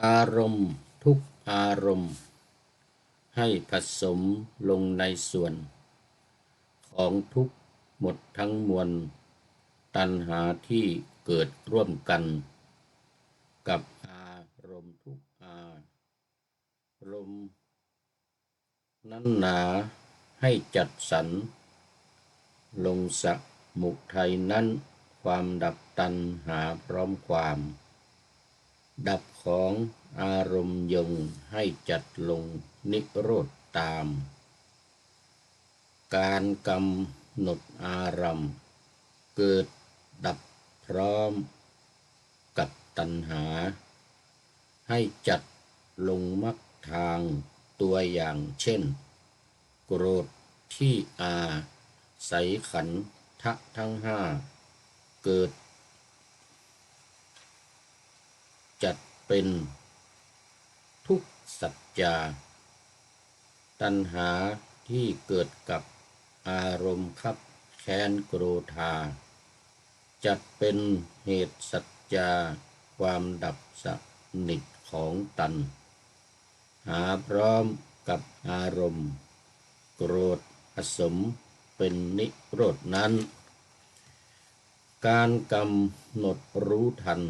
อารมณ์ทุกอารมณ์ให้ผสมลงในส่วนของทุกข์หมดทั้งมวลตัณหาที่เกิดร่วมกันกับอารมณ์ทุกอารมณ์นั้นหนาให้จัดสรรลงสมุทัยนั้นความดับตัณหาพร้อมความดับของอารมณ์ยงให้จัดลงนิโรธตามการกำหนดอารมณ์เกิดดับพร้อมกับตัณหาให้จัดลงมรรคทางตัวอย่างเช่นโกรธที่ศัยขันธะทั้งห้าเกิดจัดเป็นทุกขสัจจาตัณหาที่เกิดกับอารมณ์คับแค้นโกรธาจัดเป็นเหตุสัจจาความดับสนิทของตัณหาพร้อมกับอารมณ์โกรธผสมเป็นนิโรธนั้นการกำหนดรู้ทัน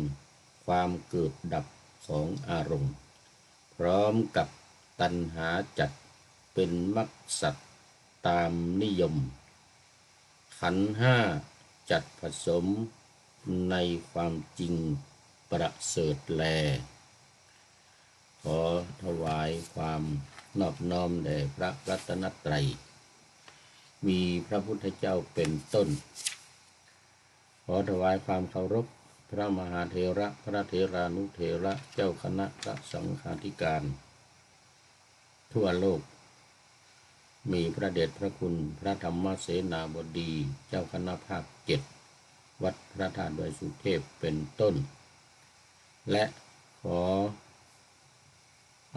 ความเกิดดับของอารมณ์พร้อมกับตัณหาจัดเป็นมรรคสัจตามนิยมขันธ์ห้าจัดผสมในความจริงประเสริฐแลขอถวายความนอบน้อมแด่พระรัตนตรัยมีพระพุทธเจ้าเป็นต้นขอถวายความเคารพพระมหาเถระพระเถรานุเถระเจ้าคณะพระสังฆาธิการทั่วโลกมีพระเดชพระคุณพระธรรมเสนาบดีเจ้าคณะภาค7วัดพระธาตุดอยสุเทพเป็นต้นและขอ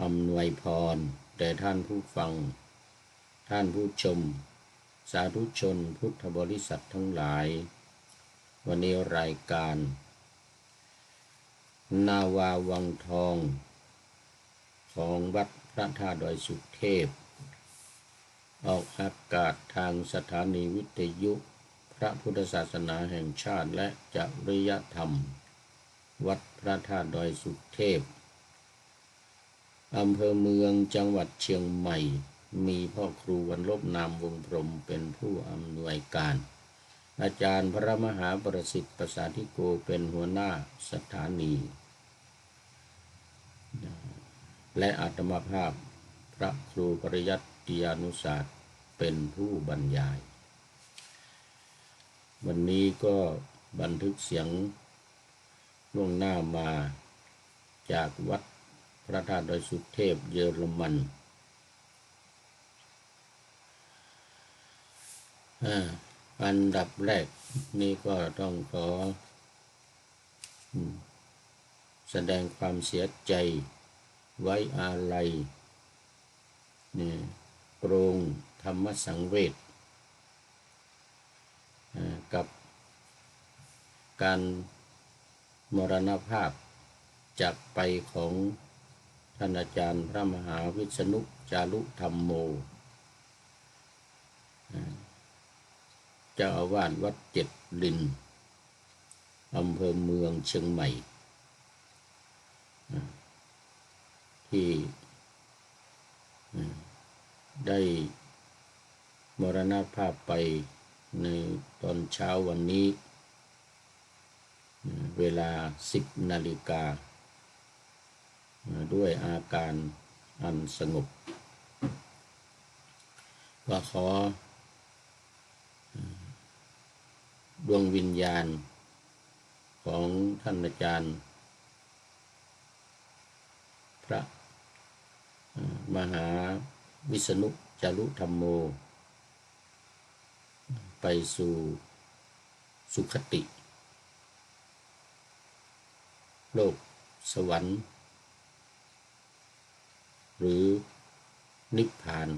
อำนวยพรแด่ท่านผู้ฟังท่านผู้ชมสาธุชนพุทธบริษัททั้งหลายวันนี้รายการนาวาวังทองของวัดพระธาตุดอยสุเทพออกอากาศทางสถานีวิทยุพระพุทธศาสนาแห่งชาติและจริยธรรมวัดพระธาตุดอยสุเทพอำเภอเมืองจังหวัดเชียงใหม่มีพ่อครูวันลบนามวงพรหมเป็นผู้อำนวยการอาจารย์พระมหาประสิทธิ์ประสาธิโกเป็นหัวหน้าสถานีและอาตมาภาพพระครูปริยัติยานุศาสตร์เป็นผู้บรรยายวันนี้ก็บันทึกเสียงล่วงหน้ามาจากวัดพระธาตุดอยสุเทพเยอรมันอันดับแรกนี่ก็ต้องขอแสดงความเสียใจไว้อาลัยโปรงธรรมสังเวชกับการมรณภาพจากไปของท่านอาจารย์พระมหาวิษณุจารุธรรมโมเจ้าอาวาสวัดเจ็ดลินอำเภอเมืองเชียงใหม่ที่ได้มรณภาพไปในตอนเช้าวันนี้เวลา10 นาฬิกาด้วยอาการอันสงบก็ขอดวงวิญญาณของท่านอาจารย์พระมหาวิษณุจารุธรรมโมไปสู่สุคติโลกสวรรค์หรือนิพพาน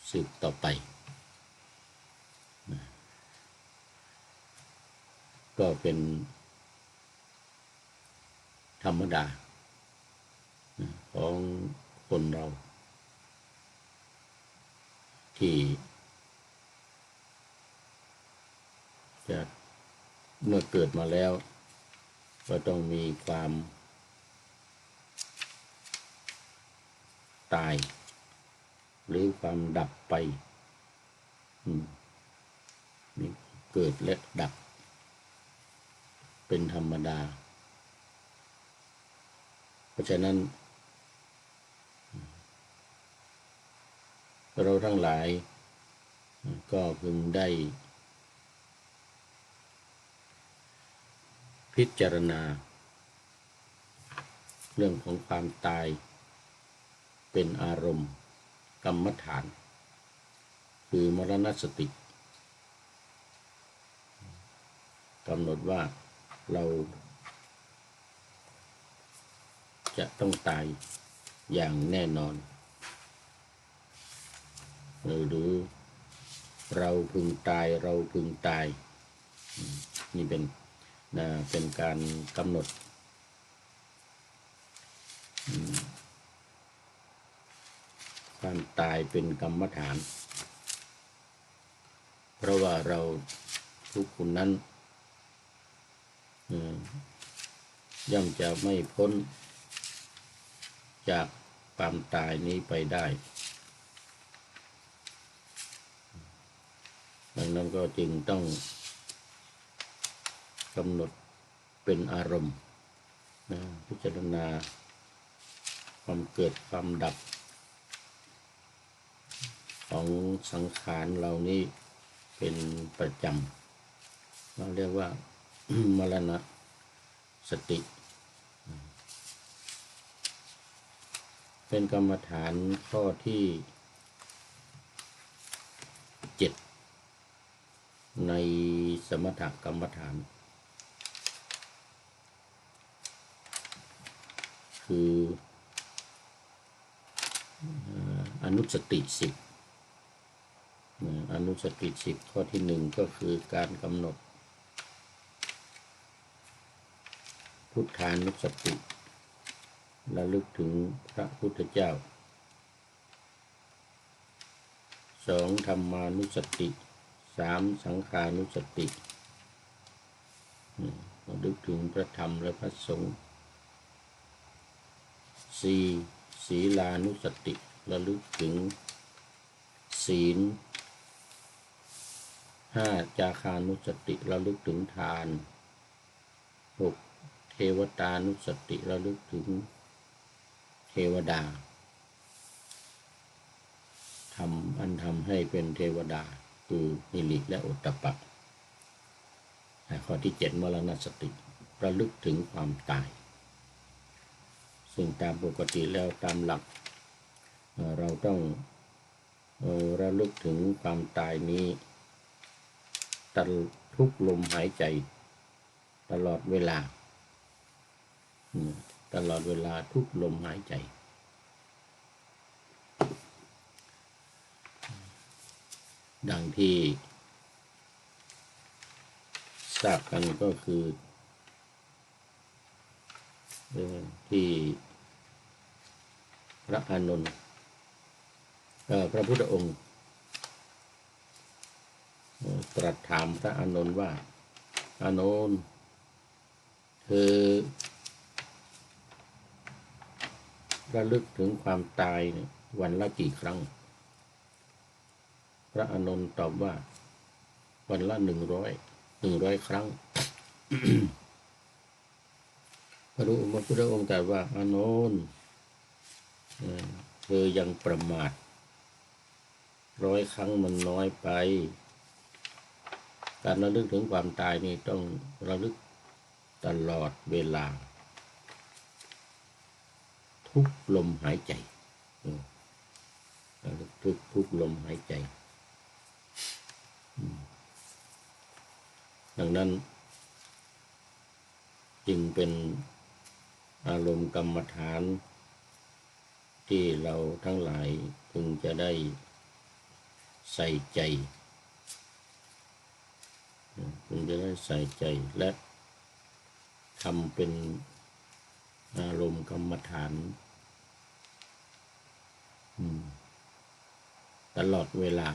สืบต่อไปก็เป็นธรรมดา ของคนเราที่จะเมื่อเกิดมาแล้วก็ต้องมีความตายหรือความดับไปมีเกิดและดับเป็นธรรมดาเพราะฉะนั้นเราทั้งหลายก็พึงได้พิจารณาเรื่องของความตายเป็นอารมณ์กรรมฐานคือมรณสติกำหนดว่าเราจะต้องตายอย่างแน่นอนหรือเราพึงตายเราพึงตายนี่เป็นการกำหนดความตายเป็นกรรมฐานเพราะว่าเราทุกคนนั้นย่อมจะไม่พ้นจากความตายนี้ไปได้ดังนั้นก็จึงต้องกำหนดเป็นอารมณ์พิจารณาความเกิดความดับของสังขารเหล่านี้เป็นประจำเราเรียกว่ามรณสติเป็นกรรมฐานข้อที่7ในสมถกรรมฐานคืออนุสติ10อนุสติ10ข้อที่1ก็คือการกำหนดพุทธานุสติระลึกถึงพระพุทธเจ้า2ธรรมานุสติ3สังฆานุสติระลึกถึงพระธรรมและพระสงฆ์4ศีลานุสติระลึกถึงศีล5จาคานุสติระลึกถึงทาน6เทวตานุสติระลึกถึงเทวดาทำให้เป็นเทวดาคือนิริและโอตตัปปะข้อที่7มรณสติระลึกถึงความตายซึ่งตามปกติแล้วตามหลักเราต้องระลึกถึงความตายนี้ทุกลมหายใจตลอดเวลาทุกลมหายใจดังที่ทราบกันก็คือที่พระอานนท์พระพุทธองค์ตรัสถามพระอานนท์ว่าอานนท์เธอระลึกถึงความตายวันละกี่ครั้งพระอานนท์ตอบว่าวันละ100 ครั้ง พระพุทธองค์ตรัสว่าอานนท์เธอยังประมาท100 ครั้งมันน้อยไปการระลึกถึงความตายนี่ต้องระลึกตลอดเวลาทุกลมหายใจระลึกทุกลมหายใจดังนั้นจึงเป็นอารมณ์กรรมฐานที่เราทั้งหลายพึงจะได้ใส่ใจและทำเป็นอารมณ์กรรมฐาน ตลอดเวลา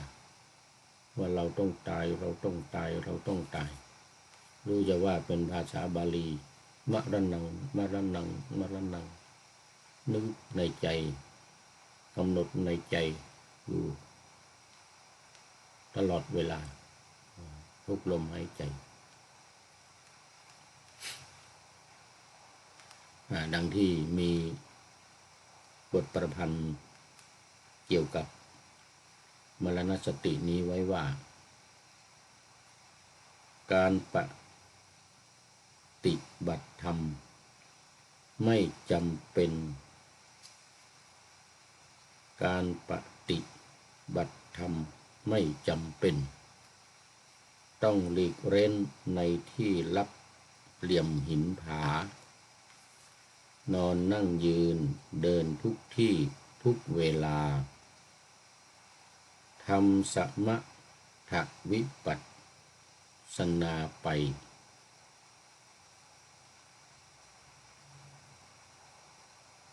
ว่าเราต้องตายเราต้องตายเราต้องตายรู้จะว่าเป็นภาษาบาลีมะระนังมะระนังมะระนังนึกในใจกำหนดในใจอยู่ตลอดเวลาทุกลมหายใจดังที่มีบทประพันธ์เกี่ยวกับมรณสตินี้ไว้ว่าการปฏิบัติธรรมไม่จำเป็นการปฏิบัติธรรมไม่จำเป็นต้องหลีกเร้นในที่ลับเหลี่ยมหินผานอนนั่งยืนเดินทุกที่ทุกเวลาทำสมถวิปัสสนาไป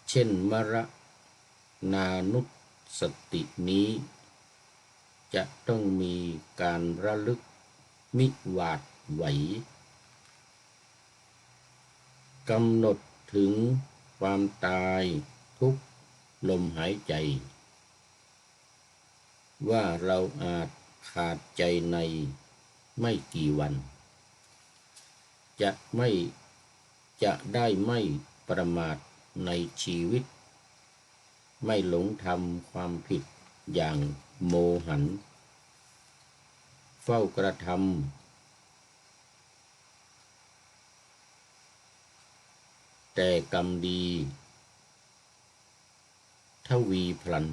เช่นมรณานุสตินี้จะต้องมีการระลึกมิหวาดไหวกำหนดถึงความตายทุกลมหายใจว่าเราอาจขาดใจในไม่กี่วันจะได้ไม่ประมาทในชีวิตไม่หลงทำความผิดอย่างโมหันเฝ้ากระทำแต่กรรมดีทวีพลัน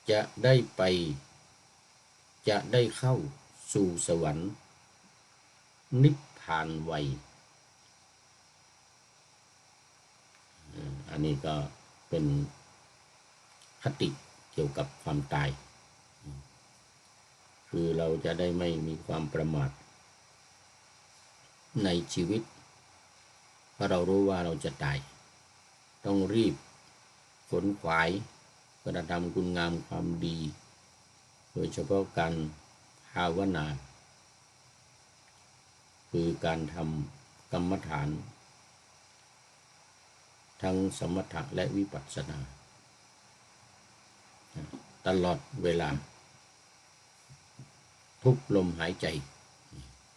จะได้เข้าสู่สวรรค์นิพพานไวอันนี้ก็เป็นคติเกี่ยวกับความตายคือเราจะได้ไม่มีความประมาทในชีวิตเพราะเรารู้ว่าเราจะตายต้องรีบขนขวายกระทำคุณงามความดีโดยเฉพาะการภาวนาคือการทำกรรมฐานทั้งสมถะและวิปัสสนาตลอดเวลาทุกลมหายใจ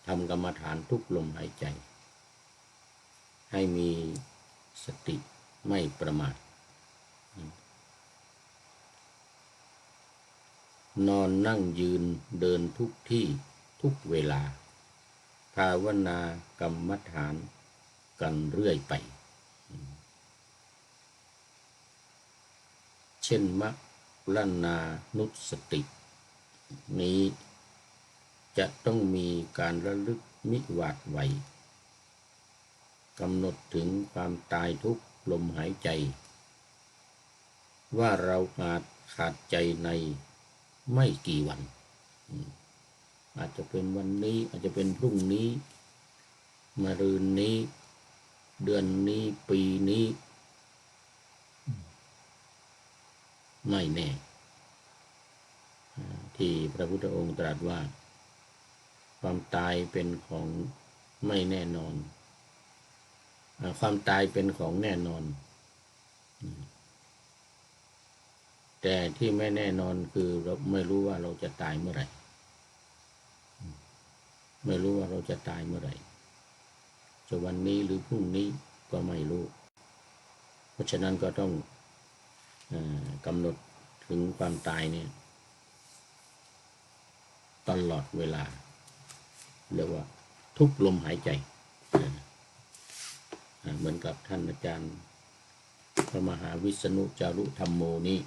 ทำกรรมฐานทุกลมหายใจให้มีสติไม่ประมาทนอนนั่งยืนเดินทุกที่ทุกเวลาภาวนากรรมฐานกันเรื่อยไปเช่นมรณานุสตินี้จะต้องมีการระลึกมิหวาดไหวกำหนดถึงความตายทุกลมหายใจว่าเราอาจขาดใจในไม่กี่วันอาจจะเป็นวันนี้อาจจะเป็นพรุ่งนี้มะรืนนี้เดือนนี้ปีนี้ไม่แน่ที่พระพุทธองค์ตรัสว่าความตายเป็นของไม่แน่นอนความตายเป็นของแน่นอนแต่ที่ไม่แน่นอนคือเราไม่รู้ว่าเราจะตายเมื่อไหร่ไม่รู้ว่าเราจะตายเมื่อไหร่จะวันนี้หรือพรุ่งนี้ก็ไม่รู้เพราะฉะนั้นก็ต้องกำหนดถึงความตายเนี่ยตลอดเวลาเรียกว่าทุกลมหายใจเหมือนกับท่านอาจารย์พระมหาวิษณุจารุธรรมโมนี้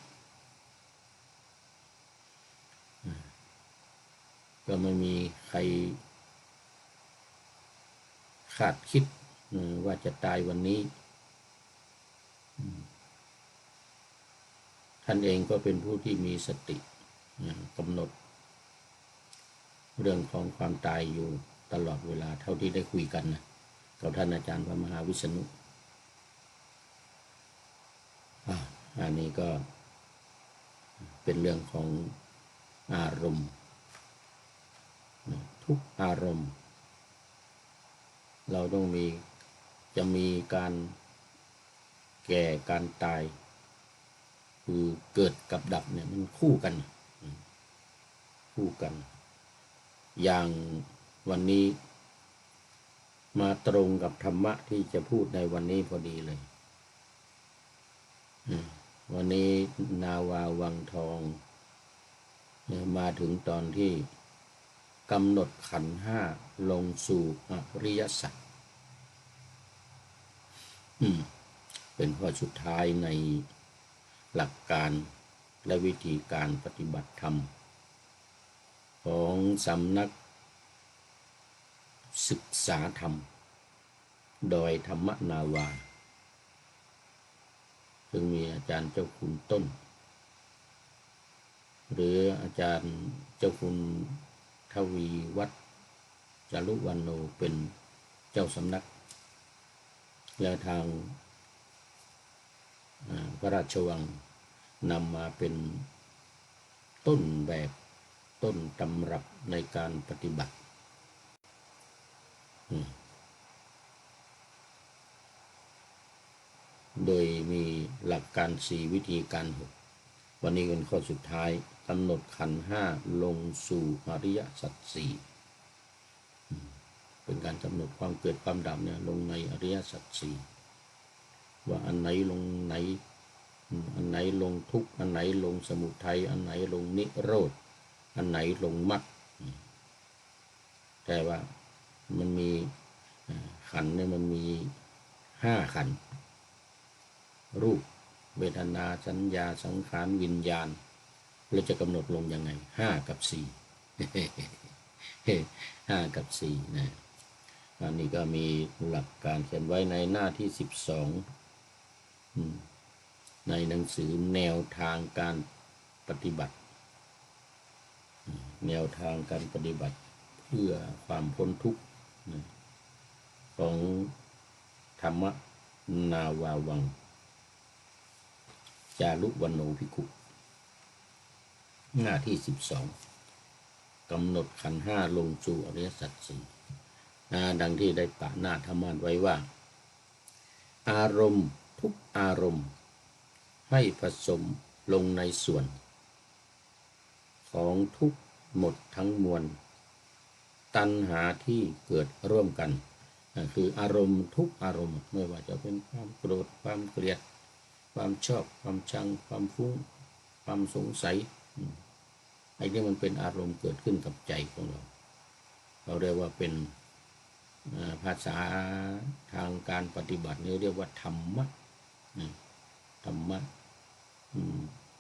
ก็ไม่มีใครคาดคิดว่าจะตายวันนี้ท่านเองก็เป็นผู้ที่มีสติกำหนดเรื่องของความตายอยู่ตลอดเวลาเท่าที่ได้คุยกันนะกับท่านอาจารย์พระมหาวิษณุอันนี้ก็ เป็นเรื่องของอารมณ์ทุกอารมณ์เราต้องจะมีการแก่การตายคือเกิดกับดับเนี่ยมันคู่กันอย่างวันนี้มาตรงกับธรรมะที่จะพูดในวันนี้พอดีเลยวันนี้นาวาวังทองมาถึงตอนที่กำหนดขันธ์ห้าลงสู่อริยสัจเป็นข้อสุดท้ายในหลักการและวิธีการปฏิบัติธรรมของสำนักศึกษาธรรมโดยธรรมนาวาซึ่งมีอาจารย์เจ้าคุณต้นหรืออาจารย์เจ้าคุณทวีวัฒน์จารุวรรณโนเป็นเจ้าสำนักและทางพระราชวังนำมาเป็นต้นแบบต้นตำรับในการปฏิบัติโดยมีหลักการ4วิธีการ6วันนี้เป็นข้อสุดท้ายกำหนดขันธ์ห้าลงสู่อริยสัจสี่เป็นการกำหนดความเกิดความดับเนี่ยลงในอริยสัจสี่ว่าอันไหนลงไหนอันไหนลงทุกข์อันไหนลงสมุทัยอันไหนลงนิโรธอันไหนลงมรรคแต่ว่ามันมีขันธ์เนี่ยมันมี5ขันธ์รูปเวทนาสัญญาสังขารวิญญาณเราจะกำหนดลงยังไง5 กับ 4 5 กับ 4นะอันนี้ก็มีหลักการเขียนไว้ในหน้าที่12ในหนังสือแนวทางการปฏิบัติแนวทางการปฏิบัติเพื่อความพ้นทุกข์ของธรรมนาวาวังจารุวรรณโนภิกขุหน้าที่12กำหนดขันธ์ห้าลงสู่อริยสัจสี่ดังที่ได้ปะหน้าธรรมะไว้ว่าอารมณ์ทุกอารมณ์ให้ผสมลงในส่วนของทุกหมดทั้งมวลตัณหาที่เกิดร่วมกันคืออารมณ์ทุกอารมณ์ไม่ว่าจะเป็นความโกรธความเกลียดความชอบความชังความฟุ้งความสงสัยไอ้นี่มันเป็นอารมณ์เกิดขึ้นกับใจของเราเรียกว่าเป็นภาษาทางการปฏิบัตินี่เรียกว่าธรรมะ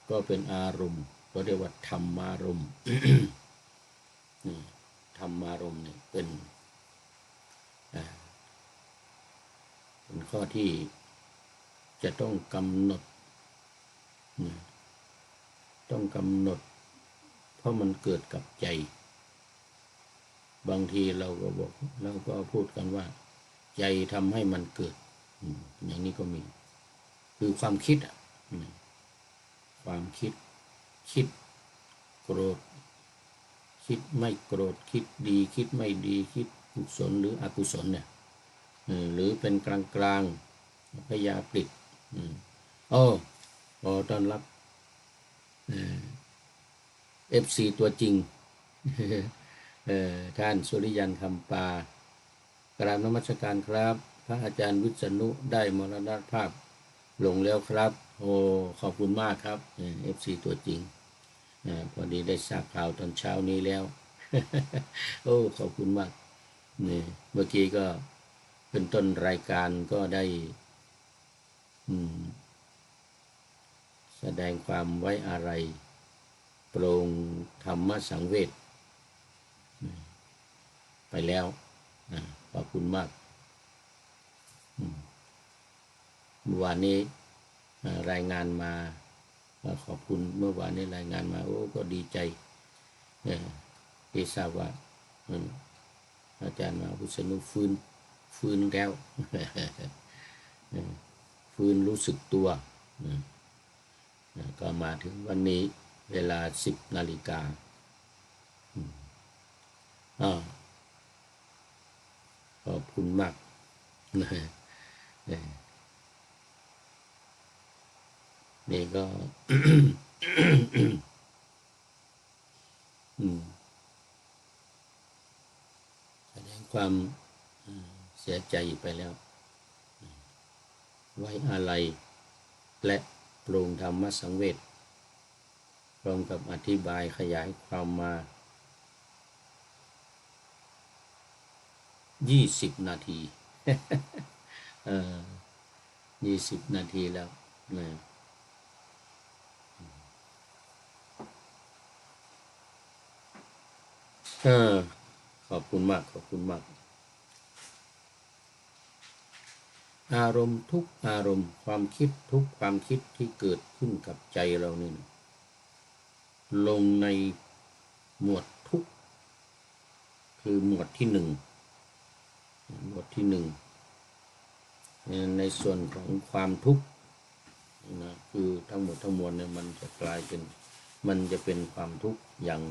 ก็เป็นอารมณ์ก็เรียกว่าธรรมารมณ์ ธรรมารมณ์เนี่ยเป็นข้อที่จะต้องกำหนดเพราะมันเกิดกับใจบางทีเราก็พูดกันว่าใจทำให้มันเกิดอย่างนี้ก็มีคือความคิดความคิดโกรธคิดไม่โกรธคิดดีคิดไม่ดีคิดกุศลหรืออกุศลเนี่ยหรือเป็นกลางพยาปลิดขอต้อนรับFC ตัวจริงท่านสุริยันคำปากราบนมัสการครับพระอาจารย์วิษณุได้มรณภาพลงแล้วครับขอบคุณมากครับFC ตัวจริงพอดีได้ทราบข่าวตอนเช้านี้แล้วขอบคุณมากนี่เมื่อกี้ก็เป็นต้นรายการก็ได้แสดงความไว้อาลัยโปรงธรรมสังเวชไปแล้วขอบคุณมากเมื่อวานนี้รายงานมาขอบคุณเมื่อวานนี้รายงานมาก็ดีใจที่ทราบว่าอาจารย์มาวิษณุฟื้นแล้วฟื้นรู้สึกตัวก็มาถึงวันนี้ เวลา10 นาฬิกาขอบคุณมากนะนี่ก็ แสดงความเสียใจไปแล้ว ไว้อาลัยและปรุงธรรมสังเวชพร้อมกับอธิบายขยายความมา20 นาที 20 นาทีแล้วนะขอบคุณมากขอบคุณมากอารมณ์ทุกอารมณ์ความคิดทุกความคิดที่เกิดขึ้นกับใจเรานี่ลงในหมวดทุกคือหมวดที่ 1หมวดที่ 1ในส่วนของความทุกข์นะคือทั้งหมดทั้งมวลเนี่ยมันจะกลายเป็นมันจะเป็นความทุกข์อย่าง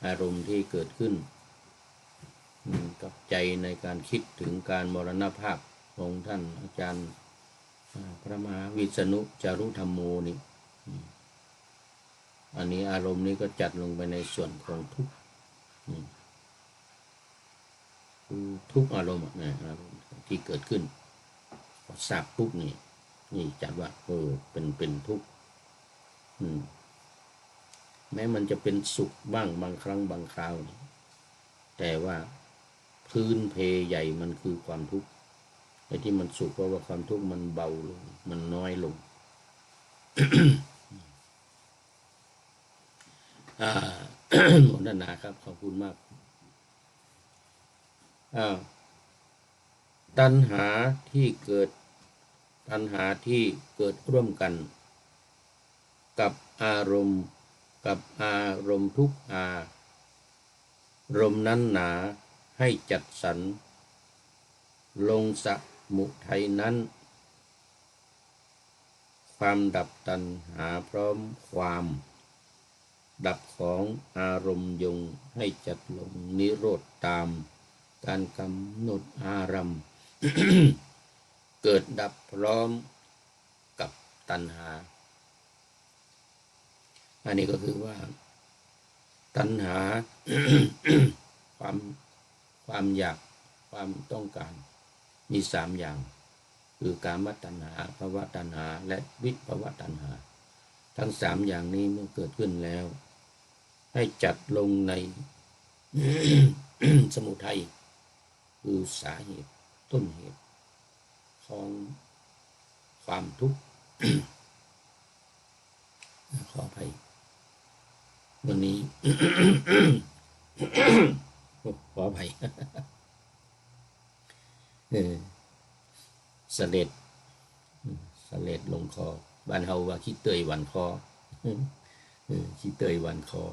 อารมณ์ที่เกิดขึ้นกับใจในการคิดถึงการมรณภาพของท่านอาจารย์พระมหาวิษณุจารุธรรมโมนี่อันนี้อารมณ์นี้ก็จัดลงไปในส่วนของทุกข์ทุกอารมณ์นะอารมณ์ที่เกิดขึ้นพอทราบปุ๊บนี่จัดว่าเป็นทุกข์แม้มันจะเป็นสุขบ้างบางครั้งบางคราวแต่ว่าพื้นเพใหญ่มันคือความทุกข์ไอ้ที่มันสุขเพราะว่าความทุกข์มันเบาลงมันน้อยลง หมดนาครับขอบคุณมากตัณหาที่เกิดร่วมกันกับอารมณ์ทุกอารมณ์นั้นหนาให้จัดสรรลงสมุทัยนั้นความดับตัณหาพร้อมความดับของอารมณ์ยงให้จัดลงนิโรธตามการกำหนดอารมณ์ เกิดดับพร้อมกับตัณหาอันนี้ก็คือว่าตัณหา ความอยากความต้องการมี3 อย่างคือกามตัณหาภวตัณหาและวิภวตัณหาทั้ง3 อย่างนี้เมื่อเกิดขึ้นแล้วให้จัดลงใน สมุทัยคือสาเหตุต้นเหตุของความทุกข์ ขออภัยวันนี้ ขออภัย เสล็ดลงคอบ้านเฮาว่าขี้เตยหวันคอขี้เตยหวันคอ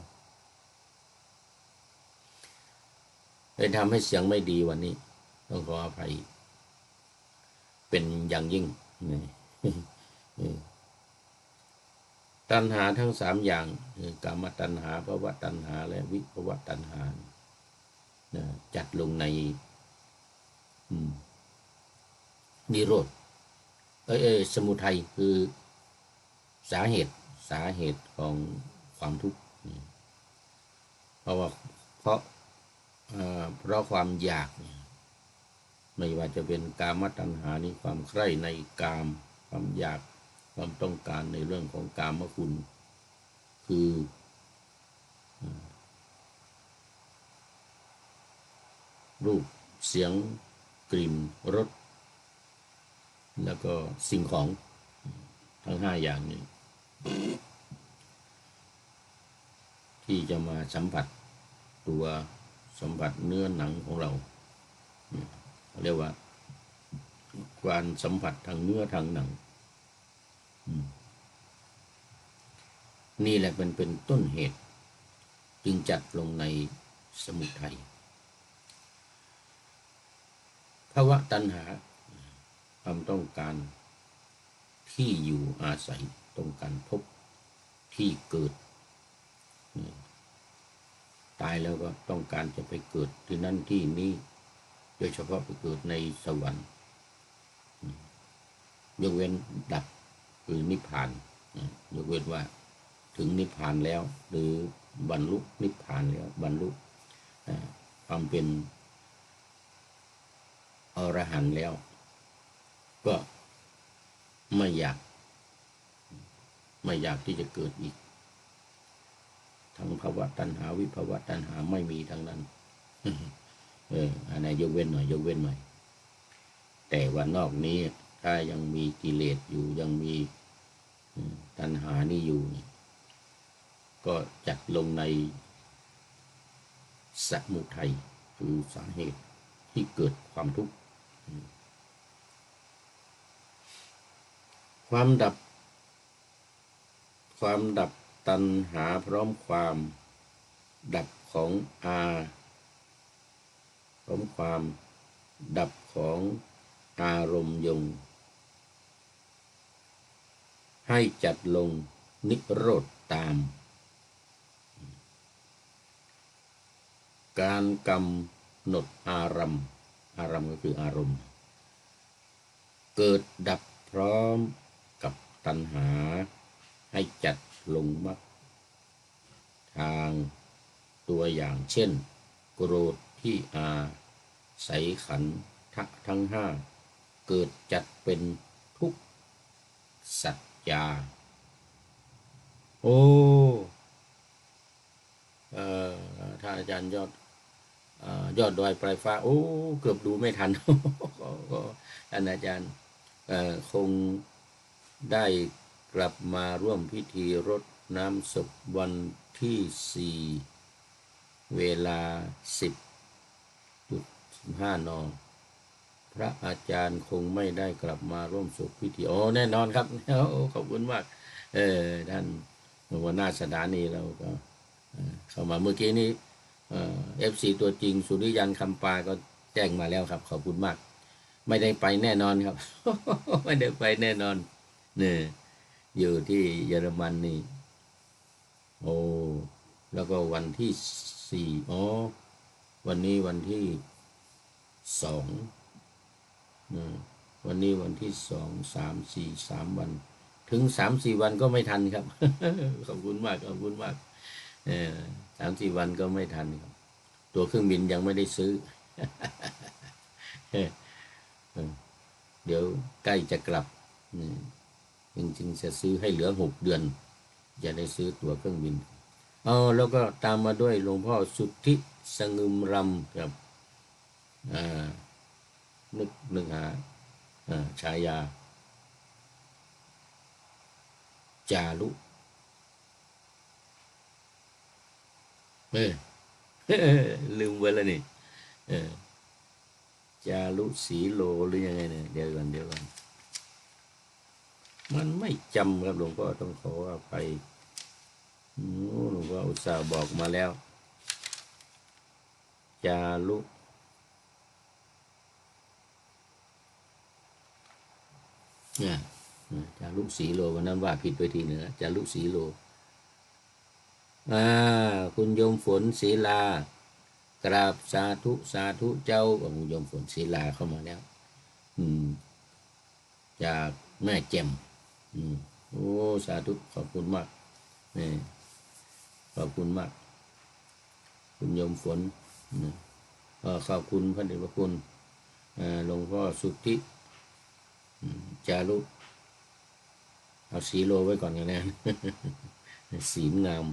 เลยทำให้เสียงไม่ดีวันนี้ต้องขออภัยเป็นอย่างยิ่งตัณหาทั้ง3 อย่างคือกามตัณหาภวตัณหาและวิภวตัณหาจัดลงในนิโรธสมุทัยคือสาเหตุของความทุกข์เพราะความอยากไม่ว่าจะเป็นกามตัณหานี่ความใคร่ในกามความอยากความต้องการในเรื่องของกามคุณคือรูปเสียงกลิ่นรสแล้วก็สิ่งของทั้ง5 อย่างนี้ที่จะมาสัมผัสตัวสัมผัสเนื้อหนังของเราเรียกว่าการสัมผัสทางเนื้อทางหนังนี่แหละเป็นต้นเหตุจึงจัดลงในสมุทัยภวตัณหาความต้องการที่อยู่อาศัยต้องการพบ ที่เกิดตายแล้วก็ต้องการจะไปเกิดที่นั่นที่นี้โดยเฉพาะไปเกิดในสวรรค์ยกเว้นดับคือนิพพานยกเว้นว่าถึงนิพพานแล้วหรือบรรลุนิพพานแล้วบรรลุความเป็นอรหันต์แล้วก็ไม่อยากที่จะเกิดอีกทั้งภวะตัณหาวิภวะตัณหาไม่มีทั้งนั้นอันไหนยกเว้นหน่อยยกเว้นหน่อยแต่ว่านอกนี้ถ้ายังมีกิเลสอยู่ยังมีตัณหานี่อยู่ก็จัดลงในสมุทัยคือสาเหตุที่เกิดความทุกข์ความดับตัณหาพร้อมความดับของพร้อมความดับของอารมณ์ยงให้จัดลงนิโรธตามการกำหนดอารมณ์ก็คืออารมณ์เกิดดับพร้อมกับตัณหาให้จัดลงมรรคทางตัวอย่างเช่นโกรธที่ใสขันธ์ทั้งห้าเกิดจัดเป็นทุกขสัจจาโอ้ถ้าอาจารย์ยอดดอยปลายฟ้าโอ้เกือบดูไม่ทัน ก็ท่านอาจารย์คงได้กลับมาร่วมพิธีรดน้ำศพวันที่4 เวลา 10:15 น.พระอาจารย์คงไม่ได้กลับมาร่วมศพพิธีแน่นอนครับขอบคุณมากท่านหัวหน้าสถานีเราก็เข้ามาเมื่อกี้นี้FC ตัวจริงสุริยันคำปาก็แจ้งมาแล้วครับขอบคุณมากไม่ได้ไปแน่นอนครับ ไม่ได้ไปแน่นอนเนี่ยอยู่ที่เยอรมันนี่แล้วก็วันที่4วันนี้วันที่2วันนี้วันที่2 3 4 3 วันถึง3-4 วันก็ไม่ทันครับ ขอบคุณมากขอบคุณมาก3-4 วันก็ไม่ทันครับตัวเครื่องบินยังไม่ได้ซื้อ เดี๋ยวใกล้จะกลับจริงๆจะซื้อให้เหลือ6 เดือนจะได้ซื้อตั๋วเครื่องบินแล้วก็ตามมาด้วยหลวงพ่อสุทธิสงึมรำครับนึกหาฉายาจารุลืมไปแล้วนี่จารุสีโลหรือยังไงเนี่ยเดี๋ยวก่อนมันไม่จำครับหลวงพ่อต้องขออภัยหลวงพ่ออุตส่าห์บอกมาแล้วจารุจารุสีโลวันนั้นว่าผิดไปทีหนึ่งจารุสีโลคุณโยมฝนศิลากราบสาธุเจ้าคุณโยมฝนศิลาเข้ามาแล้วจากแม่แจ่มสาธุขอบคุณมากนี่ขอบคุณมากคุณโยมฝนขอบคุณพระเดชพระคุณหลวงพ่อสุทธิจารุเอาสีโลไว้ก่อนกันนะ สีงาม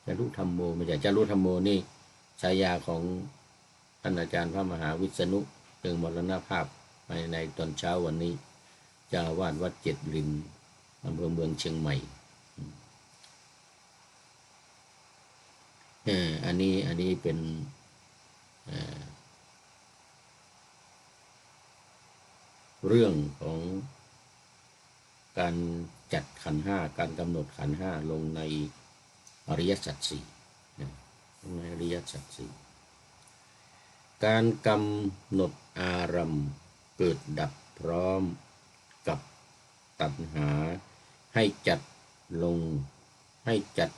จารุธรรมโมไม่ใช่จารุธรรมโมนี่ฉายาของท่านอาจารย์พระมหาวิษณุถึงมรณภาพในตอนเช้าวันนี้เจ้าอาวาสวัด7 รินอำเภอเมืองเชียงใหม่อันนี้เป็นเรื่องของการจัดขันธ์5การกำหนดขันธ์5ลงในอริยสัจ4ในอริยสัจ4การกำหนดอารมณ์เกิดดับพร้อมกับตัณหาให้จัดลง ให้จัด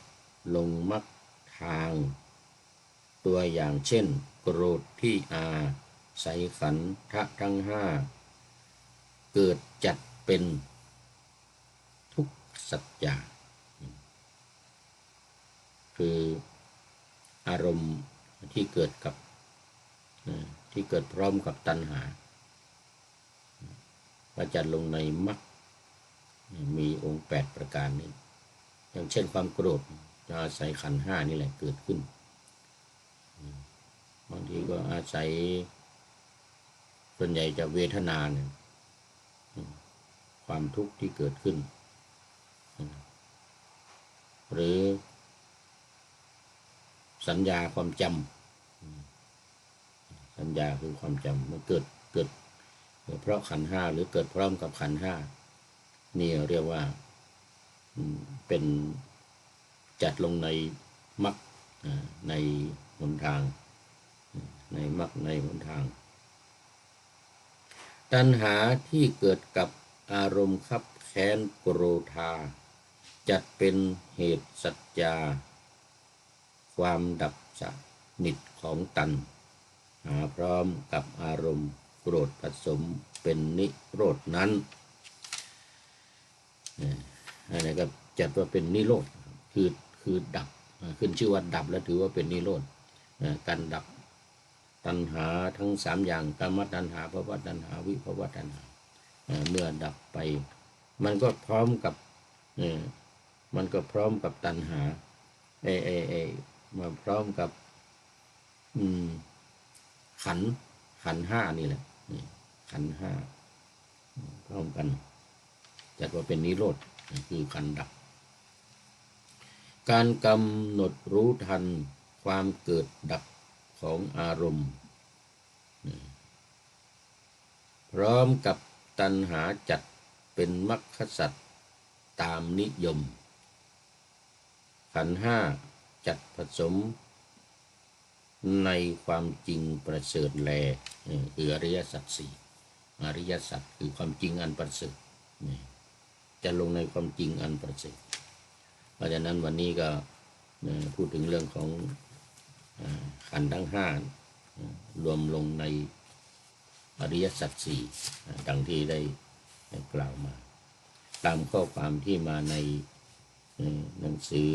ลงมรรคทางตัวอย่างเช่นโกรธที่อาศัยขันธะทั้งห้าเกิดจัดเป็นทุกขสัจจะคืออารมณ์ที่เกิดกับที่เกิดพร้อมกับตัณหาก็จัดลงในมรรคมีองค์8ประการนี้อย่างเช่นความโกรธจะอาศัยขันธ์5นี่แหละเกิดขึ้นบางทีก็อาศัยส่วนใหญ่จะเวทนาเนี่ยความทุกข์ที่เกิดขึ้นหรือสัญญาความจำสัญญาคือความจำมันเกิดเพราะขันธ์5หรือเกิดพร้อมกับขันธ์5นี่เรียกว่าเป็นจัดลงในมรรคในหนทางในมรรคในหนทางตัณหาที่เกิดกับอารมณ์คับแค้นโกรธาจัดเป็นเหตุสัจจาความดับสนิทของตัณหาพร้อมกับอารมณ์โกรธผสมเป็นนิโรธนั้นอันนี้ก็จัดว่าเป็นนิโรธคือดับขึ้นชื่อว่าดับแล้วถือว่าเป็นนิโรธการดับตัณหาทั้ง3อย่างกามตัณหาภวตัณหาวิภวตัณหาเมื่อดับไปมันก็พร้อมกับตัณหามาพร้อมกับขันธ์5นี่แหละขันธ์5พร้อมกันจัดว่าเป็นนิโรธคือการดับการกำหนดรู้ทันความเกิดดับของอารมณ์พร้อมกับตัณหาจัดเป็นมรรคสัจตามนิยมขันธ์5จัดผสมในความจริงประเสริฐแลคืออริยสัจ4อริยสัจคือความจริงอันประเสริฐจะลงในความจริงอันประเสริฐเพราะฉะนั้นวันนี้ก็พูดถึงเรื่องของขันธ์ทั้ง5รวมลงในอริยสัจ4ดังที่ได้กล่าวมาตามข้อความที่มาในหนังสือ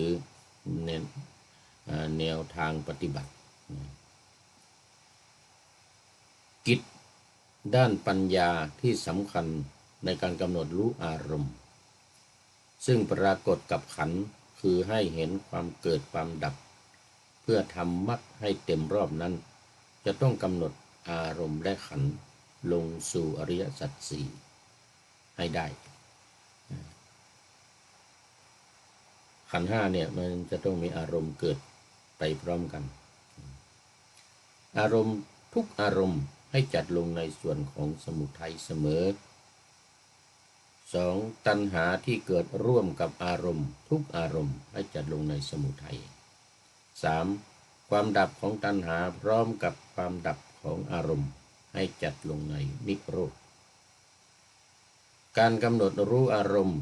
แนวทางปฏิบัติกิจด้านปัญญาที่สำคัญในการกำหนดรู้อารมณ์ซึ่งปรากฏกับขันธ์คือให้เห็นความเกิดความดับเพื่อทำมรรคให้เต็มรอบนั้นจะต้องกำหนดอารมณ์และขันธ์ลงสู่อริยสัจ4ให้ได้ขันธ์5เนี่ยมันจะต้องมีอารมณ์เกิดไปพร้อมกันอารมณ์ทุกอารมณ์ให้จัดลงในส่วนของสมุทัยเสมอ2ตัณหาที่เกิดร่วมกับอารมณ์ทุกอารมณ์ให้จัดลงในสมุทัย3ความดับของตัณหาพร้อมกับความดับของอารมณ์ให้จัดลงในนิโรธการกำหนดรู้อารมณ์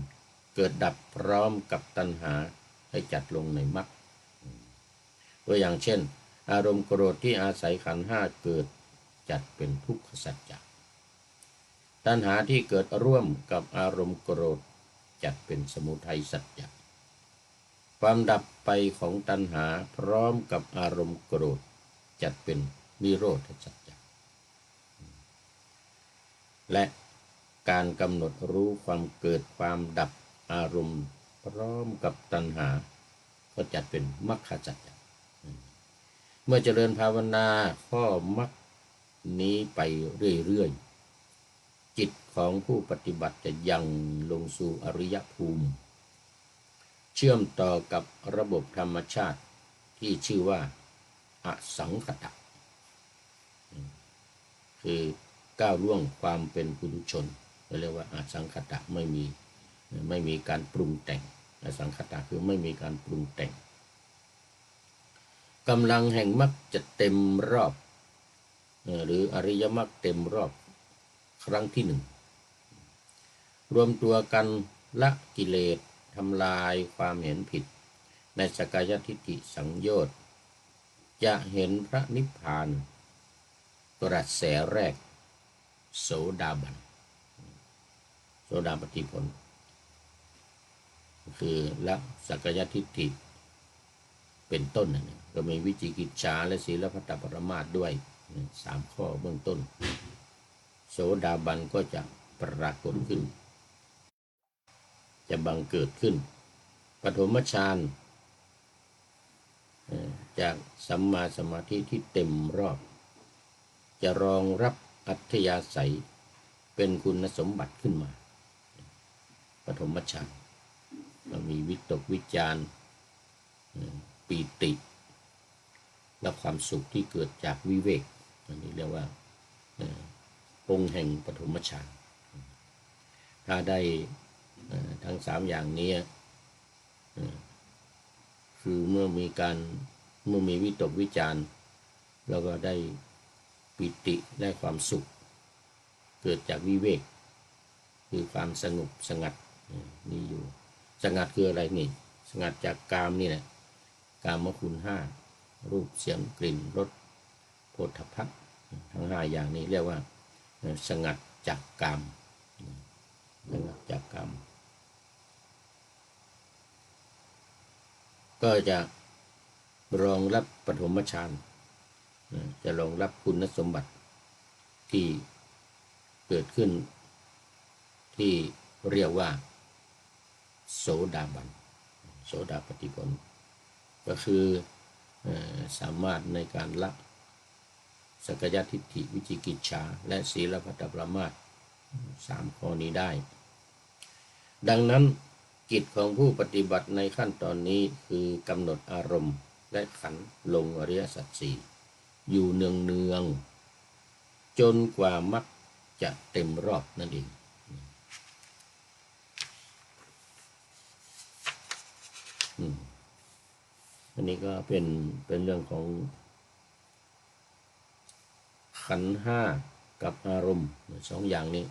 เกิดดับพร้อมกับตัณหาให้จัดลงในมรรคตัวอย่างเช่นอารมณ์โกรธที่อาศัยขันธ์5เกิดจัดเป็นทุกขสัจจะตัณหาที่เกิดร่วมกับอารมณ์โกรธจัดเป็นสมุทัยสัจจะความดับไปของตัณหาพร้อมกับอารมณ์โกรธจัดเป็นนิโรธสัจจะและการกำหนดรู้ความเกิดความดับอารมณ์พร้อมกับตัณหาก็จัดเป็นมรรคสัจจะเมื่อเจริญภาวนาข้อมรรคนี้ไปเรื่อยๆจิตของผู้ปฏิบัติจะยังลงสู่อริยภูมิเชื่อมต่อกับระบบธรรมชาติที่ชื่อว่าอสังขตะคือก้าวล่วงความเป็นปุถุชนเรียกว่าอสังขตะไม่มีการปรุงแต่งอสังขตะคือไม่มีการปรุงแต่งกำลังแห่งมรรคจะเต็มรอบหรืออริยมรรคเต็มรอบครั้งที่1รวมตัวกันละกิเลสทำลายความเห็นผิด ในสักกายทิฏฐิสังโยชน์จะเห็นพระนิพพานกระแสแรกโสดาบันโสดาปัตติผลคือละสักกายทิฏฐิเป็นต้นนะก็มีวิจิกิจฉาและศีลพัตตปรมาสณ์ด้วย3 ข้อเบื้องต้นโสดาบันก็จะปรากฏขึ้นจะบังเกิดขึ้นปฐมฌานจากสัมมาสมาธิที่เต็มรอบจะรองรับอัธยาศัยเป็นคุณสมบัติขึ้นมาปฐมฌานมีวิตกวิจารปีติและความสุขที่เกิดจากวิเวกอันนี้เรียกว่าองค์แห่งปฐมฌานถ้าได้ทั้ง3อย่างนี้คือเมื่อมีวิตกวิจารแล้วก็ได้ปิติได้ความสุขเกิดจากวิเวกคือความสงบสงัดนี่อยู่สงัดคืออะไรนี่สงัดจากกามนี่แหละกามคุณ5รูปเสียงกลิ่นรสโผฏฐัพพะทั้ง5อย่างนี้เรียกว่าสงัดจากกามสงัดจากกามก็จะรองรับปฐมฌานจะรองรับคุณสมบัติที่เกิดขึ้นที่เรียกว่าโสดาบันโสดาปัตติผลก็คือสามารถในการละสักกายทิฏฐิวิจิกิจฉาและศีลพัตตปรามาส3 ข้อนี้ได้ดังนั้นกิจของผู้ปฏิบัติในขั้นตอนนี้คือกำหนดอารมณ์และขันธ์ลงอริยสัจ 4อยู่เนืองๆจนกว่ามรรคจะเต็มรอบนั่นเองอันนี้ก็เป็นเรื่องของขันธ์5กับอารมณ์2 อย่างนี้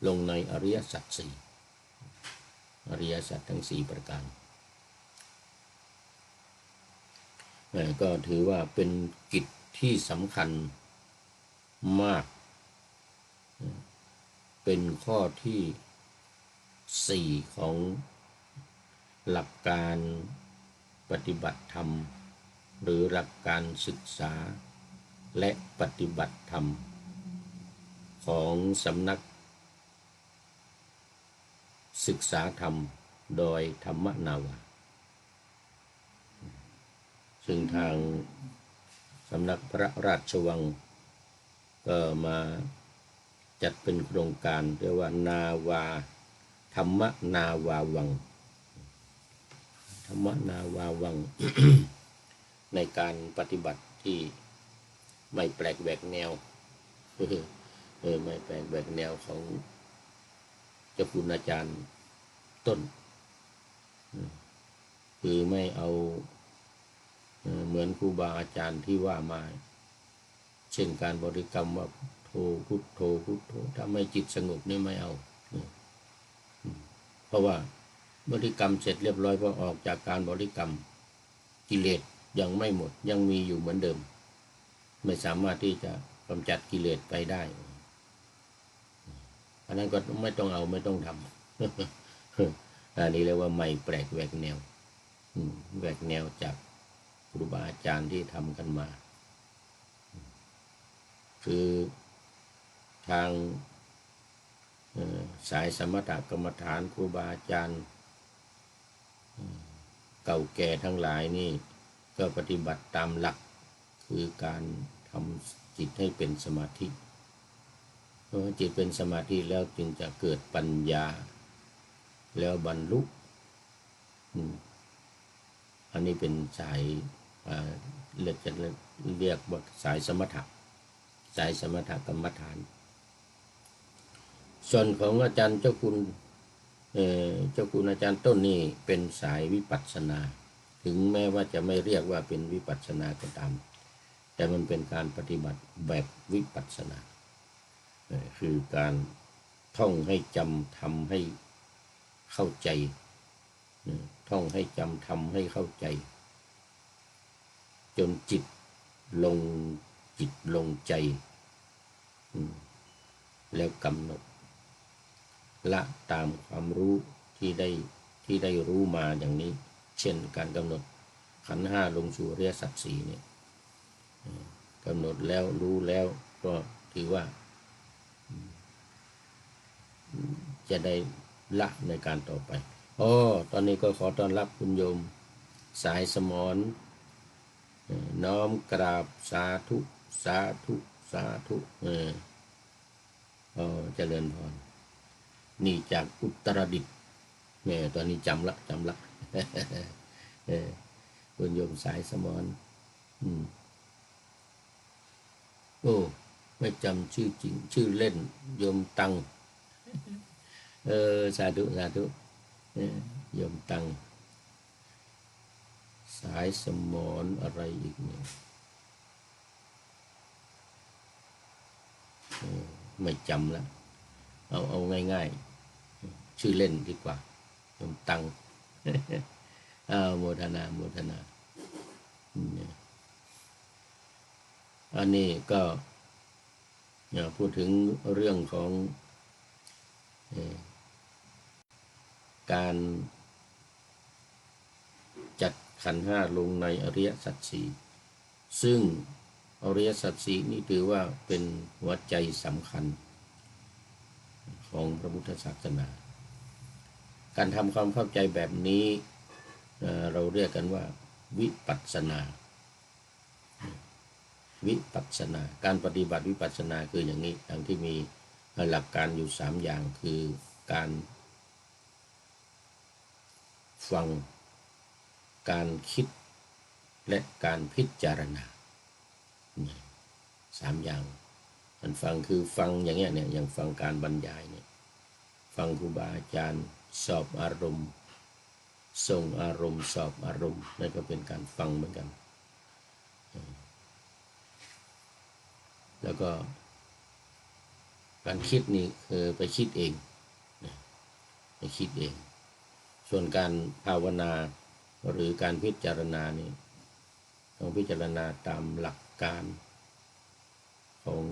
ลงในอริยสัจ 4อริยสัจทั้ง4 ประการก็ถือว่าเป็นกิจที่สำคัญมากเป็นข้อที่4ของหลักการปฏิบัติธรรมหรือหลักการศึกษาและปฏิบัติธรรมของสำนักศึกษาธรรมโดยธรรมนาวาซึ่งทางสำนักพระราชวังก็มาจัดเป็นโครงการเรียกว่านาวาธรรมนาวาวังธรรมนาวาวัง ในการปฏิบัติที่ไม่แปลกแหวกแนวไม่แปลกแหวกแนวของเจ้าคุณอาจารย์ต้นคือไม่เอาเหมือนครูบาอาจารย์ที่ว่ามาเช่นการบริกรรมว่าโธพุทโธพุทโธถ้าไม่จิตสงบนี่ไม่เอาเพราะว่าบริกรรมเสร็จเรียบร้อยพอออกจากการบริกรรมกิเลสยังไม่หมดยังมีอยู่เหมือนเดิมไม่สามารถที่จะกำจัดกิเลสไปได้อันนั้นก็ไม่ต้องเอาไม่ต้องทำอันนี้เรียกว่าไม่แปลกแหวกแนวแหวกแนวจากครูบาอาจารย์ที่ทำกันมาคือทางสายสมถกรรมฐานครูบาอาจารย์เก่าแก่ทั้งหลายนี่ก็ปฏิบัติตามหลักคือการทำจิตให้เป็นสมาธิพอจิตเป็นสมาธิแล้วจึงจะเกิดปัญญาแล้วบรรลุอันนี้เป็นสายเรียกว่าสายสมถะสายสมถกรรมฐานส่วนของอาจารย์เจ้าคุณอาจารย์ต้นนี่เป็นสายวิปัสสนาถึงแม้ว่าจะไม่เรียกว่าเป็นวิปัสสนาก็ตามแต่มันเป็นการปฏิบัติแบบวิปัสสนาคือการท่องให้จำทำให้เข้าใจ ท่องให้จำทำให้เข้าใจจนจิตลงใจแล้วกำหนดละตามความรู้ที่ได้รู้มาอย่างนี้เช่นการกำหนดขันธ์ห้าลงสู่อริยสัจสี่เนี่ยกำหนดแล้วรู้แล้วก็ถือว่าจะได้ละในการต่อไปตอนนี้ก็ขอต้อนรับคุณโยมสายสมรน้อมกราบสาธุสาธุสาธุเจริญพรนี่จากอุตรดิตถ์เนี่ยตอนนี้จำละคุณโยมสายสมรไม่จำชื่อจริงชื่อเล่นโยมตังสาธุโยมตังสายสมรอะไรอีกเนี่ยไม่จำละเอาง่ายๆชื่อเล่นดีกว่าโยมตังโมทนาอันนี้ก็พูดถึงเรื่องของการจัดขันธ์ห้าลงในอริยสัจสี่ซึ่งอริยสัจสี่นี่ถือว่าเป็นหัวใจสำคัญของพระพุทธศาสนาการทำความเข้าใจแบบนี้เราเรียกกันว่าวิปัสสนาการปฏิบัติวิปัสสนาคืออย่างนี้อย่างที่มีหลักการอยู่3อย่างคือการฟังการคิดและการพิจารณา3อย่างมันฟังคือฟังอย่างเงี้ยเนี่ยอย่างฟังการบรรยายเนี่ยฟังครูบาอาจารย์สอบอารมณ์ส่งอารมณ์สอบอารมณ์นั่นก็เป็นการฟังเหมือนกันแล้วก็การคิดนี่คือไปคิดเองส่วนการภาวนาหรือการพิจารณานี่ต้องพิจารณาตามหลักการของ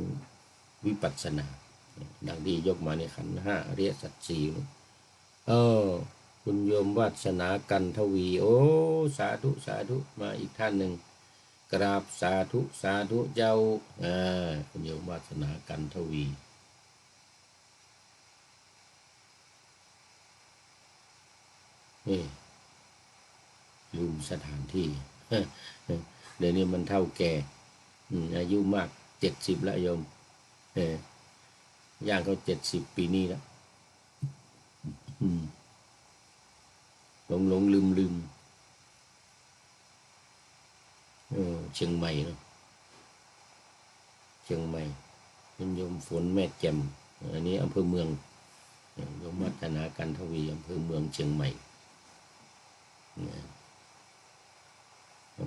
วิปัสสนาดังที่ยกมาในขันธ์ห้าอริยสัจสี่คุณโยมวาสนากันทวีสาธุมาอีกท่านหนึ่งกราบสาธุเจ้าคุณโยมวาสนากันทวีลืมสถานที่เดี๋ยวนี้มันเท่าแก่อายุมาก70แล้วโยมย่างเขา70ปีนี้แล้วหลงลืมเชียงใหม่เนาะคุณโยมฝนแม่แจ่มอันนี้อำเภอเมืองโยมวัฒนากันทวีอำเภอเมืองเชียงใหม่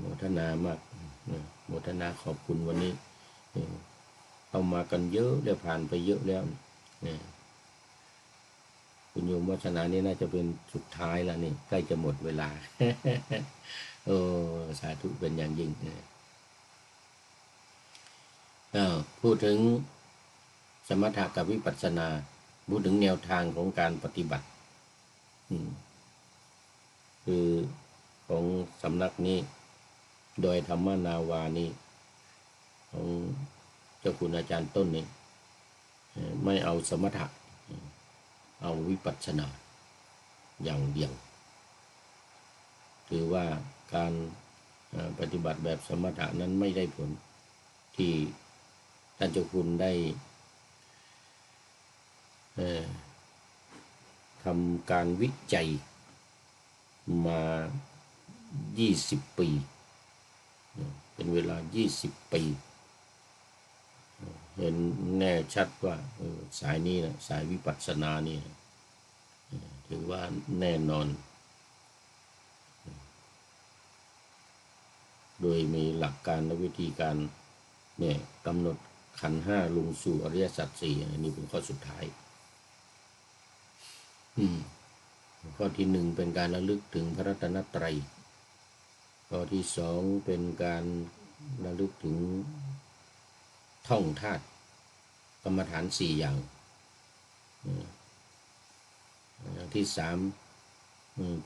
โมทนามากโมทนาขอบคุณวันนี้เข้ามากันเยอะแล้วผ่านไปเยอะแล้วคุณโยมวัฒนานี่น่าจะเป็นสุดท้ายแล้วนี่ใกล้จะหมดเวลาสาธุเป็นอย่างยิ่งพูดถึงสมถะกับวิปัสสนาพูดถึงแนวทางของการปฏิบัติคือของสำนักนี้โดยธรรมนาวานี้ของเจ้าคุณอาจารย์ต้นนี้ไม่เอาสมถะเอาวิปัสสนาอย่างเดียวถือว่าการปฏิบัติแบบสมถะนั้นไม่ได้ผลที่ท่านเจ้าคุณได้ทำการวิจัยมา20 ปีเป็นเวลา20 ปีเห็นแน่ชัดว่าสายนี้นะสายวิปัสสนานี่ถือว่าแน่นอนโดยมีหลักการและวิธีการเนี่ยกำหนดขันธ์ห้าลงสู่อริยสัจสี่อันนี้เป็นข้อสุดท้าย ข้อที่หนึ่งเป็นการระลึกถึงพระรัตนตรัยข้อที่สองเป็นการระลึกถึงท่องธาตุกรรมฐานสี่อย่างอย่างที่สาม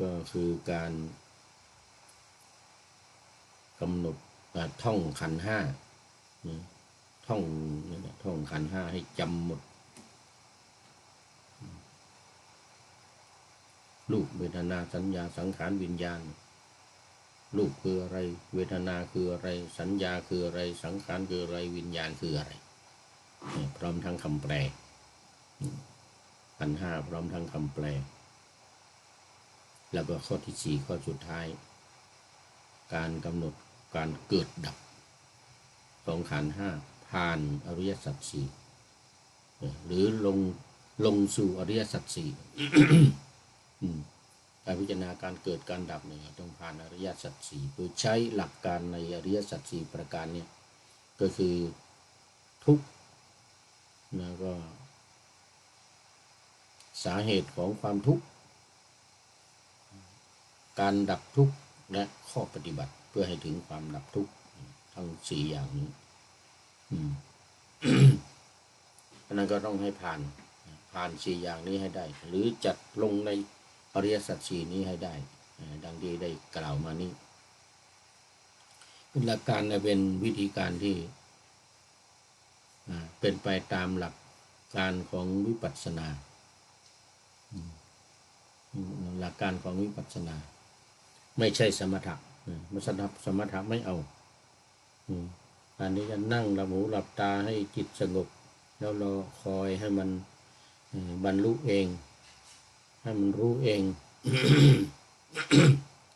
ก็คือการกำหนดท่องขันธ์ห้าท่องขันธ์ห้าให้จำหมดรูปเวทนาสัญญาสังขารวิญญาณรูปคืออะไรเวทนาคืออะไรสัญญาคืออะไรสังขารคืออะไรวิญญาณคืออะไรพร้อมทั้งคำแปลขันธ์ห้าพร้อมทั้งคำแปลแล้วก็ข้อที่สี่ข้อสุดท้ายการกำหนดการเกิดดับของขันธ์ห้าผ่านอริยสัจสี่หรือลงสู่อริยสัจสี่การพิจารณาการเกิดการดับเนี่ยต้องผ่านอริยสัจสี่โดยใช้หลักการในอริยสัจสี่ประการเนี่ยก็คือทุกข์แล้วก็สาเหตุของความทุกข์การดับทุกข์และข้อปฏิบัติเพื่อให้ถึงความดับทุกข์ทั้งสี่อย่างนี้อันนั้นก็ต้องให้ผ่านสี่อย่างนี้ให้ได้หรือจัดลงในอริยสัจสี่นี้ให้ได้ดังที่ได้กล่าวมานี้หลักการเป็นวิธีการที่เป็นไปตามหลักการของวิปัสสนาหลักการของวิปัสสนาไม่ใช่สมถะสมถะไม่เอาอันนี้จะนั่งหลับหูหลับตาให้จิตสงบแล้วรอคอยให้มันบรรลุเองให้มันรู้เอง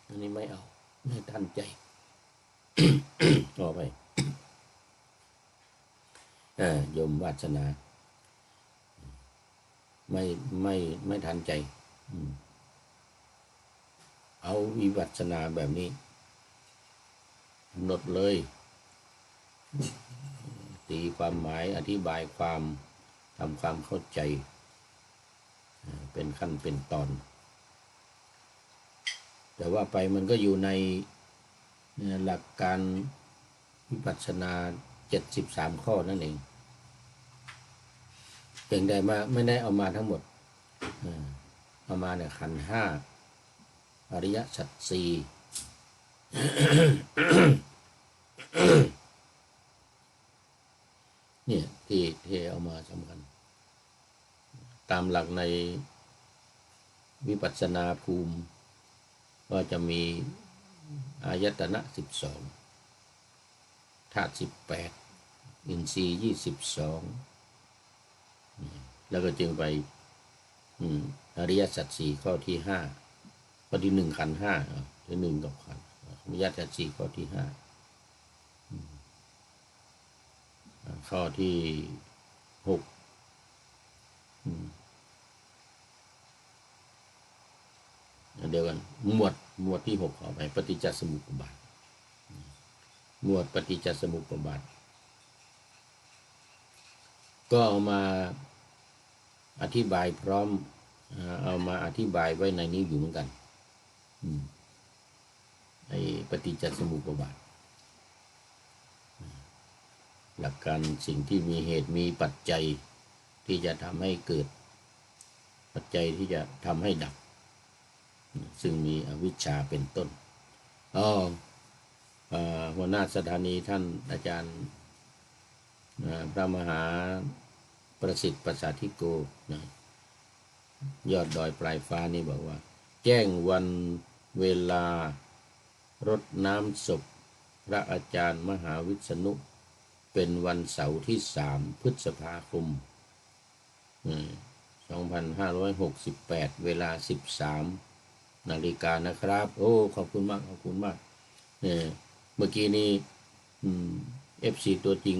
อันนี้ไม่เอาไม่ทันใจ ต่อไปโยมวาสนาไม่ทันใจเอาวิปัสสนาแบบนี้กำหนดเลยตีความหมายอธิบายความทำความเข้าใจเป็นขั้นเป็นตอนแต่ว่าไปมันก็อยู่ในหลักการวิปัสสนา73ข้อนั่นเองเพียงใดมาไม่ได้เอามาทั้งหมดเอามาเนี่ยขันธ์ห้าอริยสัจสี่เนี่ยที่เอามาสำคัญตามหลักในวิปัสสนาภูมิก็จะมีอายตนะ12ธาตุ18อินทรีย์22แล้วก็จึงไปอริยสัจ4ข้อที่5ข้อที่1ขันธ์5ที่1กับขันธ์อริยสัจ4ข้อที่5ข้อที่6เดียวกันหมวดที่6ขอไปปฏิจจสมุปบาทหมวดปฏิจจสมุปบาทก็เอามาอธิบายพร้อมเอามาอธิบายไว้ในนี้อยู่เหมือนกันในปฏิจจสมุปบาทหลักการสิ่งที่มีเหตุมีปัจจัยที่จะทำให้เกิดปัจจัยที่จะทำให้ดับซึ่งมีอวิชชาเป็นต้นหัวหน้าสถานีท่านอาจารย์พระมหาประสิทธิ์ประสาธิโกยอดดอยปลายฟ้านี่บอกว่าแจ้งวันเวลารดน้ำศพพระอาจารย์มหาวิษณุเป็นวันเสาร์ที่3 พฤษภาคม 2568 เวลา 13 นาฬิกานะครับโอ้ขอบคุณมากขอบคุณมากเมื่อกี้นี้FC ตัวจริง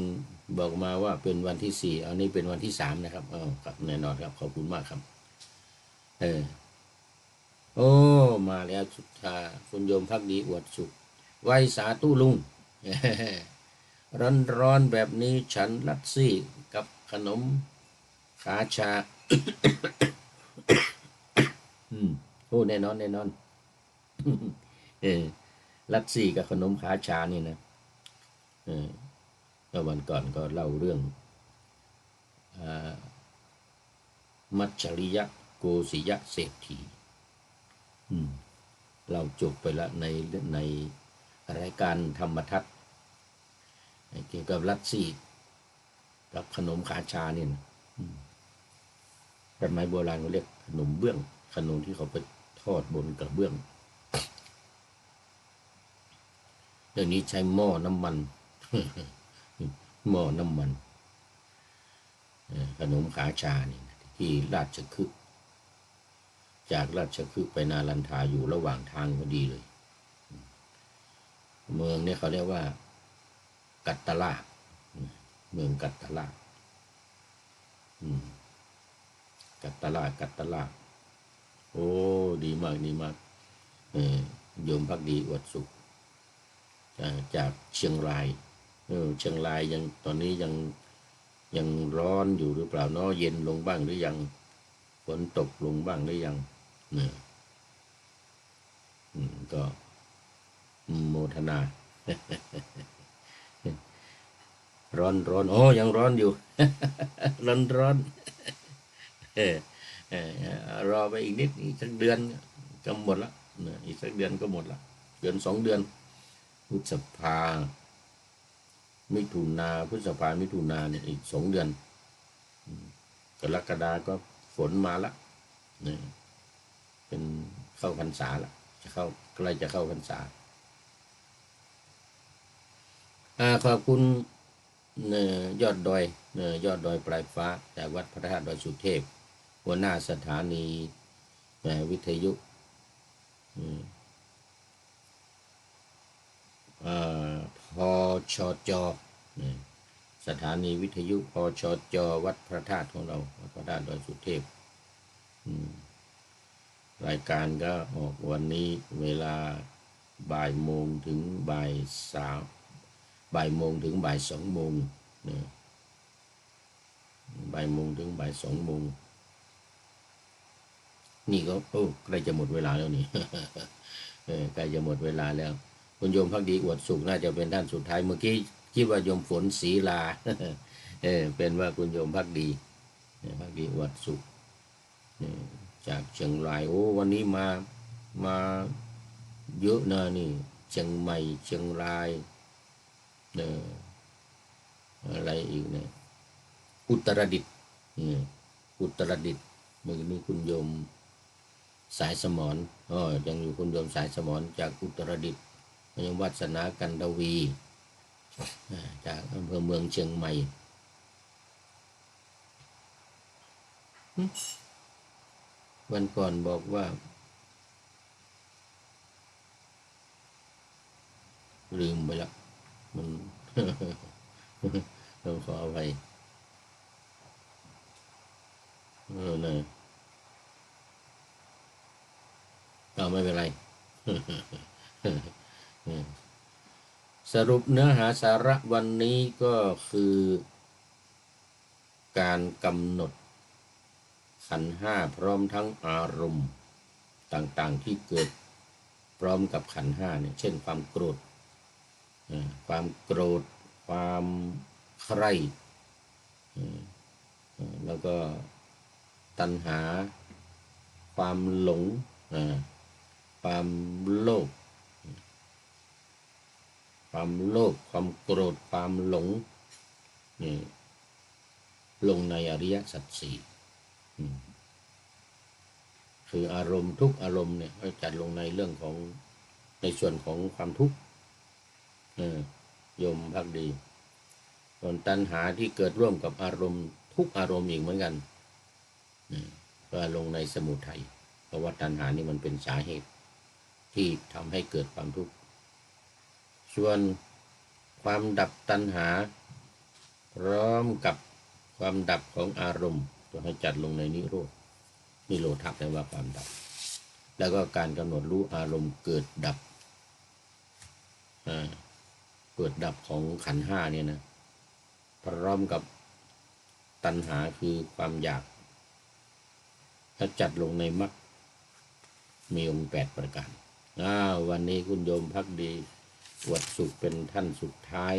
บอกมาว่าเป็นวันที่4อันนี้เป็นวันที่3นะครับครับแน่นอนครับขอบคุณมากครับโอ้มาแล้วสุดท้ายคุณโยมพักดีอวดสุขไหว้สาธุลุง ร้อนแบบนี้ฉันลัดซี่กับขนมขาชา โอ้แน่นอนแน่นอน เออลัทธิกับขนมขาชานี่นะเออเมื่อวันก่อนก็เล่าเรื่องมัจฉริยะโกศิยะเศรษฐีเราจบไปแล้วในรายการธรรมทัศน์เกี่ยวกับลัทธิกับขนมขาชาเนี่ยนะสมัยโบราณเขาเรียกขนมเบื้องขนมที่เขาไปทอดบนกระเบื้องเดี๋ยวนี้ใช้หม้อน้ำมัน หม้อน้ำมันขนมขาชานี่ที่ราชคฤห์จากราชคฤห์ไปนาลันทาอยู่ระหว่างทางพอดีเลยเมืองเนี่ยเขาเรียกว่ากัตตลาดเมืองกัตตลาดกัตตลาดกัตตลาดโอ้ดีมากดีมากโยมพักดีอวดสุขจากเชียงรายเชียงรายยังตอนนี้ยังร้อนอยู่หรือเปล่าเนาะเย็นลงบ้างหรือยังฝนตกลงบ้างหรือยังเนี่ยก็โมทนา ร้อนร้อนโอ้ยังร้อนอยู่ ร้อนร้อนรอไปอีกนิดอีกสักเดือนก็หมดละอีกสักเดือนก็หมดละเดือน2 เดือนพฤษภามิถุนาพฤษภามิถุนาเนี่ยอีก2 เดือนกรกฎาก็ฝนมาละเนี่ยเป็นเข้าพรรษาละจะเข้าใกล้จะเข้าพรรษาขอบคุณยอดดอยยอดดอยปลายฟ้าจากวัดพระธาตุดอยสุเทพหัวหน้าสถานีวิทยุพชจสถานีวิทยุพชจวัดพระธาตุของเราวัดพระธาตุดอยสุเทพรายการก็ออกวันนี้เวลาบ่ายโมงถึงบ่ายโมงถึงบ่าย2 โมงบ่ายโมงถึงบ่าย2 โมงนี่ก็ใกล้จะหมดเวลาแล้วนี่ ใกล้จะหมดเวลาแล้วคุณโยมพักดีอวดสุขน่าจะเป็นท่านสุดท้ายเมื่อกี้คิดว่าโยมฝนศรีลา เป็นว่าคุณโยมพักดีอวดสุขจากเชียงรายโอ้วันนี้มาเยอะนะนี่เชียงใหม่เชียงรายอะไรอีกเนี่ยอุตรดิตถ์เมื่อนี้คุณโยมสายสมรยังอยู่คุณโยมสายสมรจากอุตรดิตถ์ยังวัฒนากันดวีจากอำเภอเมืองเชียงใหม่วันก่อนบอกว่าลืมไปแล้วมัน ต้องขออภัยนะไม่เป็นไร สรุปเนื้อหาสาระวันนี้ก็คือการกำหนดขันธ์ห้าพร้อมทั้งอารมณ์ต่างๆที่เกิดพร้อมกับขันธ์ห้าเนี่ยเช่นความโกรธความใคร่แล้วก็ตัณหาความหลงความโลภความโกรธความหลงนี่ลงในอริยสัจสี่คืออารมณ์ทุกอารมณ์เนี่ยให้จัดลงในเรื่องของในส่วนของความทุกข์โยมพักดีส่วนตัณหาที่เกิดร่วมกับอารมณ์ทุกอารมณ์อีกเหมือนกันก็ลงในสมุทัยเพราะว่าตัณหานี่มันเป็นสาเหตุที่ทำให้เกิดความทุกข์ส่วนความดับตัณหาพร้อมกับความดับของอารมณ์ก็ให้จัดลงในนิโรธแปลว่าความดับแล้วก็การกำหนดรู้อารมณ์เกิดดับของขันธ์ห้าเนี่ยนะพร้อมกับตัณหาคือความอยากถ้าจัดลงในมรรค มีองค์8ประการวันนี้คุณโยมภักดีอวดสุขเป็นท่านสุดท้าย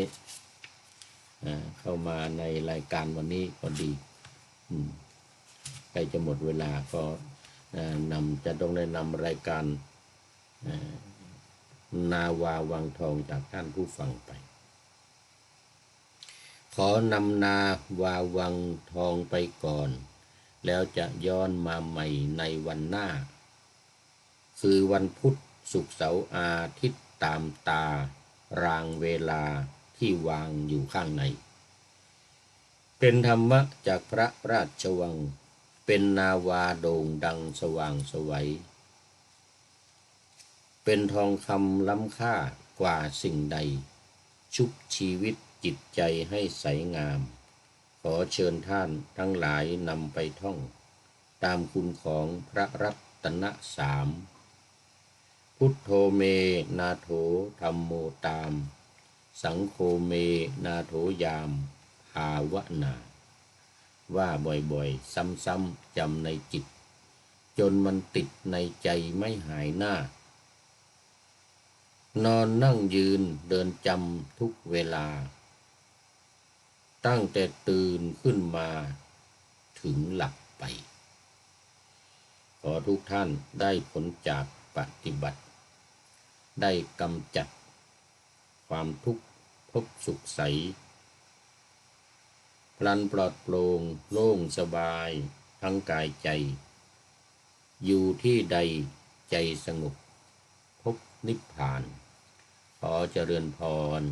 เข้ามาในรายการวันนี้ก็ดีใกล้จะหมดเวลาก็จะต้องได้นำรายการนาวาวังทองจากท่านผู้ฟังไปขอนำนาวาวังทองไปก่อนแล้วจะย้อนมาใหม่ในวันหน้าคือวันพุธศุกร์เสาร์อาทิตย์ตามตารางเวลาที่วางอยู่ข้างในเป็นธรรมะจากพระราชวังเป็นนาวาโด่งดังสว่างไสวเป็นทองคำล้ำค่ากว่าสิ่งใดชุบชีวิตจิตใจให้ใสงามขอเชิญท่านทั้งหลายนำไปท่องตามคุณของพระรัตนสามพุทโธเมนาโถธัมโมตามสังโฆเมนาโถยามภาวนาว่าบ่อยๆซ้ำๆจำในจิตจนมันติดในใจไม่หายหน้านอนนั่งยืนเดินจำทุกเวลาตั้งแต่ตื่นขึ้นมาถึงหลับไปขอทุกท่านได้ผลจากปฏิบัติได้กำจัดความทุกข์พบสุขใสพลันปลอดโปร่งโล่งสบายทั้งกายใจอยู่ที่ใดใจสงบพบนิพพานขอเจริญพร